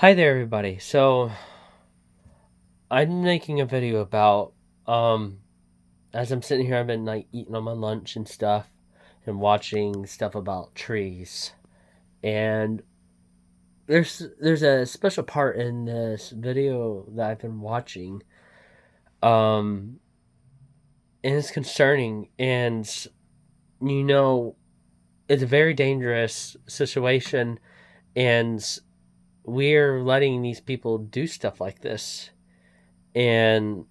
Hi there, everybody. So, I'm making a video about, as I'm sitting here, I've been like eating on my lunch and stuff and watching stuff about trees. And there's a special part in this video that I've been watching. Um, and it's concerning. And, you know, it's a very dangerous situation. And we're letting these people do stuff like this. And,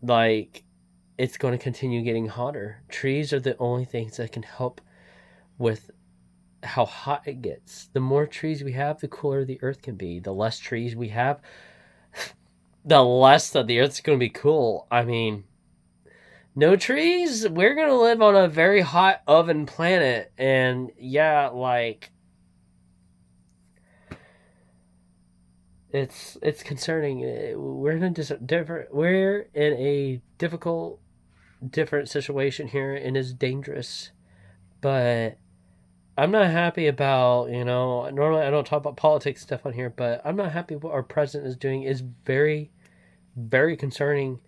like, it's going to continue getting hotter. Trees are the only things that can help with how hot it gets. The more trees we have, the cooler the earth can be. The less trees we have, the less that the earth's going to be cool. I mean, no trees, we're going to live on a very hot oven planet. And yeah, like, it's concerning. We're in a different situation here, and it's dangerous. But I'm not happy about, normally I don't talk about politics stuff on here, but I'm not happy what our president is doing is very, very concerning,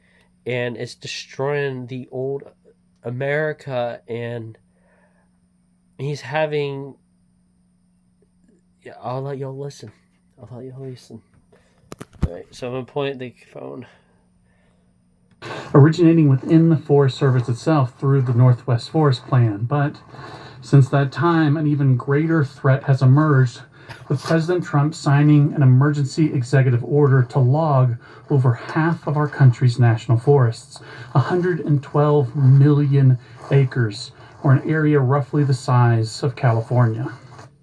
and it's destroying the old America, and he's having, yeah, I'll let y'all listen. I'll let y'all listen. All right, so I'm going to point at the phone. Originating within the Forest Service itself through the Northwest Forest Plan. But since that time, an even greater threat has emerged, with President Trump signing an emergency executive order to log over half of our country's national forests, 112 million acres, or an area roughly the size of California.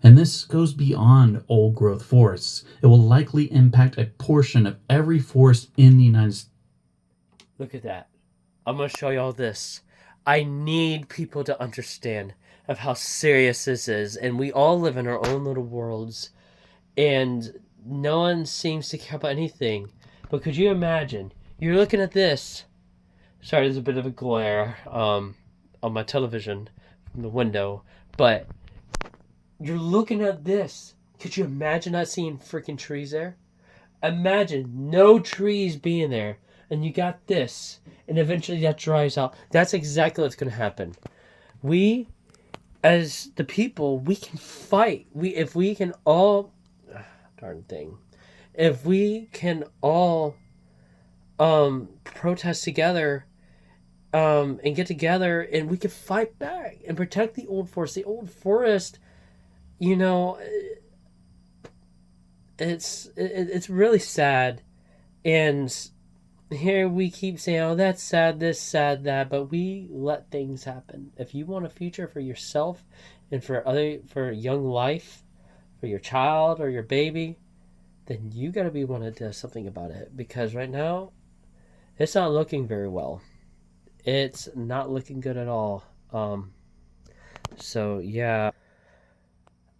And this goes beyond old growth forests. It will likely impact a portion of every forest in the United States. Look at that. I'm going to show y'all this. I need people to understand of how serious this is, and we all live in our own little worlds, and no one seems to care about anything. But could you imagine? You're looking at this. Sorry, there's a bit of a glare on my television from the window, but you're looking at this. Could you imagine not seeing freaking trees there? Imagine no trees being there, and you got this, and eventually that dries out. That's exactly what's going to happen. We, as the people, we can fight. If we can all, darn thing, if we can all protest together, and get together, and we can fight back and protect the old forest. The old forest, you know, it's really sad, and here we keep saying, "Oh, that's sad, this, sad, that," but we let things happen. If you want a future for yourself and for young life, for your child or your baby, then you got to be one that does something about it, because right now it's not looking very well. It's not looking good at all. So yeah,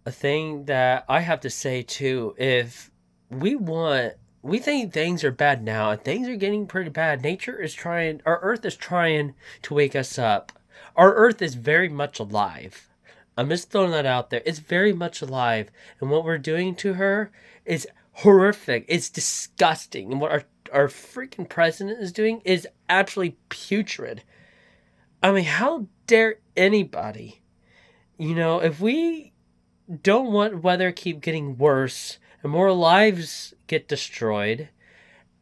a thing that I have to say too, if we want, we think things are bad now, and things are getting pretty bad. Nature is trying, our earth is trying to wake us up. Our earth is very much alive. I'm just throwing that out there. It's very much alive, and what we're doing to her is horrific. It's disgusting, and what our freaking president is doing is absolutely putrid. I mean, how dare anybody? If we don't want weather keep getting worse and more lives get destroyed,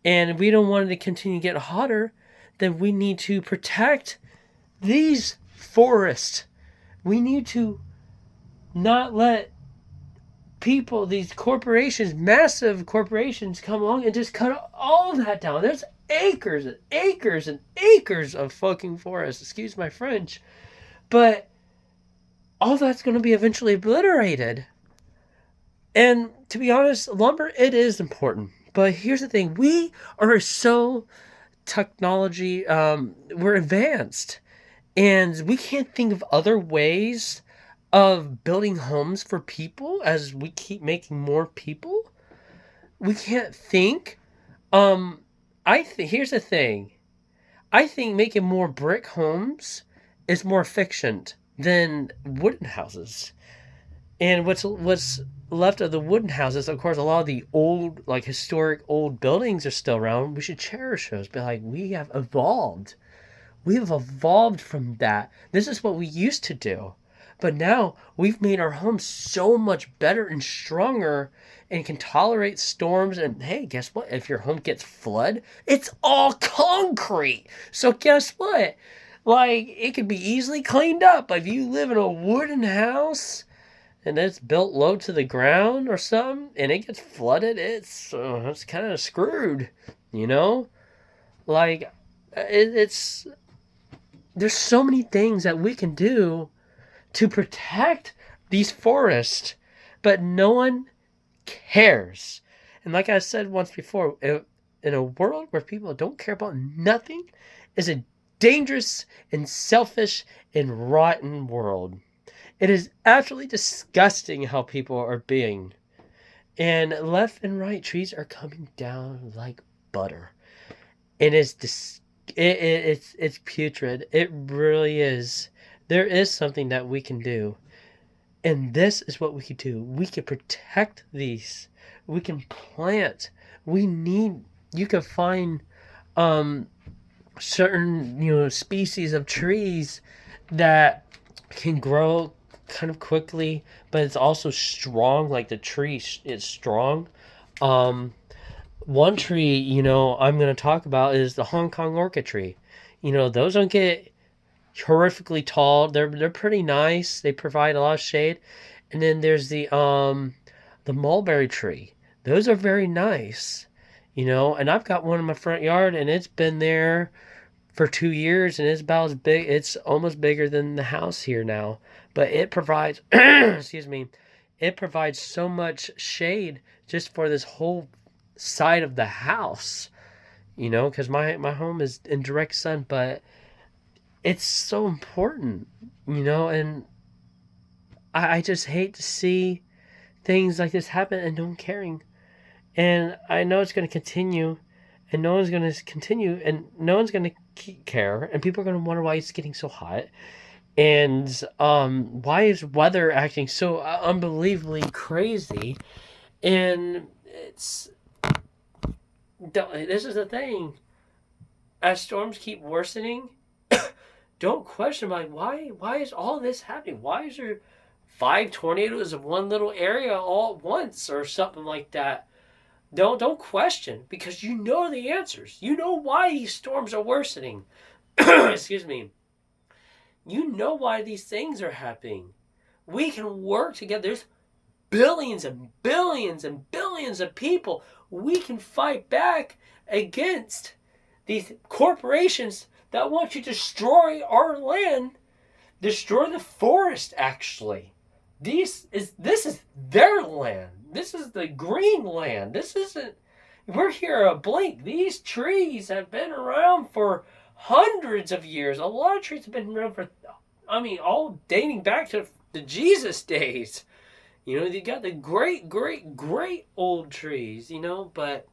and we don't want it to continue to get hotter, then we need to protect these forests. We need to not let people, these corporations, massive corporations, come along and just cut all that down. There's acres and acres and acres of fucking forest. Excuse my French. But all that's going to be eventually obliterated. And to be honest, lumber, it is important. But here's the thing. We are so technology, we're advanced. And we can't think of other ways of building homes for people as we keep making more people. We can't think. Here's the thing. I think making more brick homes is more efficient than wooden houses. And what's left of the wooden houses, of course, a lot of the old, like historic old buildings are still around. We should cherish those. Be like, we have evolved. We have evolved from that. This is what we used to do. But now we've made our homes so much better and stronger and can tolerate storms. And hey, guess what? If your home gets flood, it's all concrete. So guess what? Like, it can be easily cleaned up. If you live in a wooden house and it's built low to the ground or something and it gets flooded, it's kind of screwed, you know? Like, it's there's so many things that we can do to protect these forests, but no one cares. And like I said once before, in a world where people don't care about nothing, is a dangerous and selfish and rotten world. It is absolutely disgusting how people are being. And left and right trees are coming down like butter. It is it's putrid. It really is. There is something that we can do. And this is what we can do. We can protect these. We can plant. We need you can find um certain, species of trees that can grow kind of quickly, but it's also strong. Like the tree is strong. Um, One tree, I'm going to talk about is the Hong Kong orchid tree. Those don't get horrifically tall. They're pretty nice. They provide a lot of shade. And then there's the mulberry tree. Those are very nice. And I've got one in my front yard, and it's been there for 2 years, and it's about as big. It's almost bigger than the house here now. But it provides, excuse me, it provides so much shade just for this whole side of the house. Because my home is in direct sun, but it's so important. And I just hate to see things like this happen and no one caring. And I know it's going to continue, and no one's going to continue, and no one's going to care, and people are going to wonder why it's getting so hot, and why is weather acting so unbelievably crazy. And this is the thing. As storms keep worsening, don't question, like, why is all this happening? Why is there 5 tornadoes in one little area all at once or something like that? Don't question, because you know the answers. You know why these storms are worsening. Excuse me. You know why these things are happening. We can work together. There's billions and billions and billions of people. We can fight back against these corporations that want to destroy our land, destroy the forest, actually. This is their land. This is the green land. This isn't. We're here a blink. These trees have been around for hundreds of years. A lot of trees have been around for, all dating back to the Jesus days. You got the great, great, great old trees, but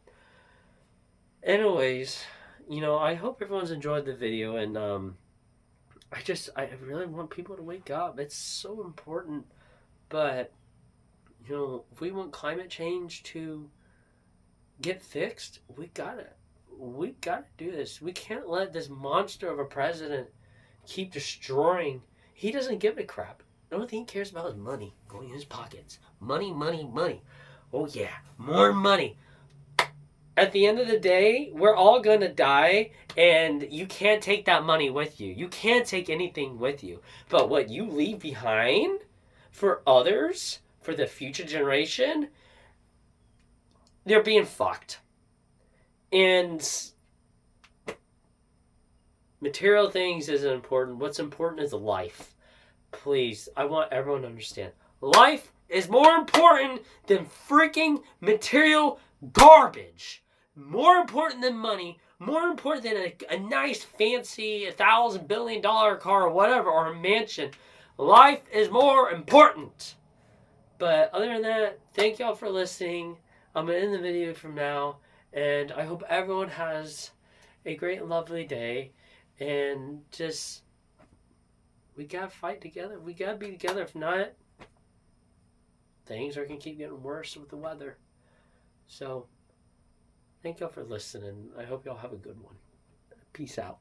anyways, I hope everyone's enjoyed the video, and I really want people to wake up. It's so important. But if we want climate change to get fixed, we gotta do this. We can't let this monster of a president keep destroying. He doesn't give a crap. The only thing he cares about is money going in his pockets. Money, money, money. Oh yeah, more money. At the end of the day, we're all gonna die, and you can't take that money with you. You can't take anything with you. But what you leave behind for others, for the future generation, they're being fucked. And material things isn't important. What's important is life. Please, I want everyone to understand. Life is more important than freaking material garbage. More important than money. More important than a nice, fancy, $1,000 billion car or whatever, or a mansion. Life is more important. But other than that, thank y'all for listening. I'm going to end the video from now. And I hope everyone has a great and lovely day. And just, we got to fight together. We got to be together. If not, things are going to keep getting worse with the weather. So, thank y'all for listening. I hope y'all have a good one. Peace out.